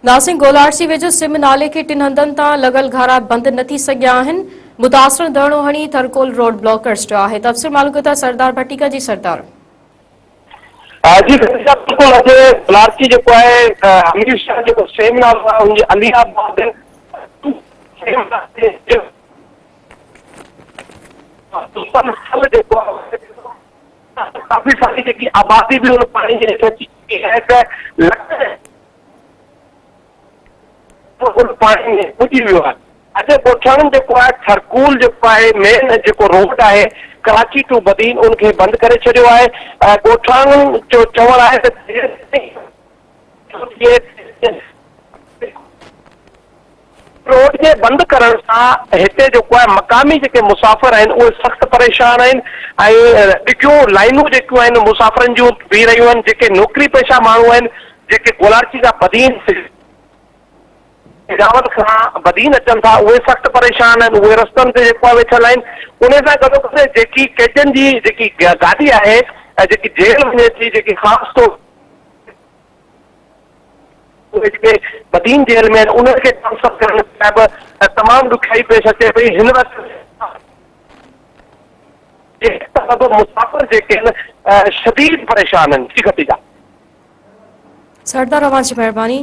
नासिक गोलारसी वेझो सिम नाले के टिन हंधनि तां लॻल घारा बंद न थी सघिया आहिनि। मुतासिर धरणो हणी थरकोल रोड ब्लॉकर्स चयो आहे। तफ़सील मालूम था सरदार भट्टिका जी। सरदार जी बिल्कुल अॼु गोलारसी जेको आहे अमीर शाह जेको सेम नालो आहे हुनजे अलीआबाद जेको आहे काफ़ी सारी जेकी आबादी बि हुन पाणी जे हेठि अची चुकी आहे त उन पाणी में पुॼी वियो आहे। अॼु ॻोठाणनि जेको आहे थरकूल जेको आहे मेन जेको रोड आहे कराची टू बदीन उनखे बंदि करे छॾियो आहे। ॻोठाणनि जो चवणु आहे त रोड जे बंदि करण सां हिते जेको आहे मक़ामी जेके मुसाफ़िर आहिनि उहे सख़्तु परेशान आहिनि ऐं ॾिठियूं लाइनूं जेकियूं आहिनि मुसाफ़िरनि जूं बीह रहियूं आहिनि। जेके नौकिरी पेशा माण्हू आहिनि जेके गोलारसी खां बदीन इजावत खां बदीन अचनि था उहे सख़्तु परेशान आहिनि। उहे रस्तनि ते जेको आहे वेठल आहिनि। उन सां गॾोगॾु जेकी कैदनि जी जेकी गाॾी आहे जेकी जेल वञे थी जेकी ख़ासि तौर जेके बदीन जेल में आहिनि उन्हनि खे ट्रांसफर करण लाइ बि तमामु ॾुखियाई पेश अचे पई। हिन वक़्तु मुसाफ़िर जेके आहिनि शदीद परेशान आहिनि। जी खतीजा सरदार, अवां जी महिरबानी।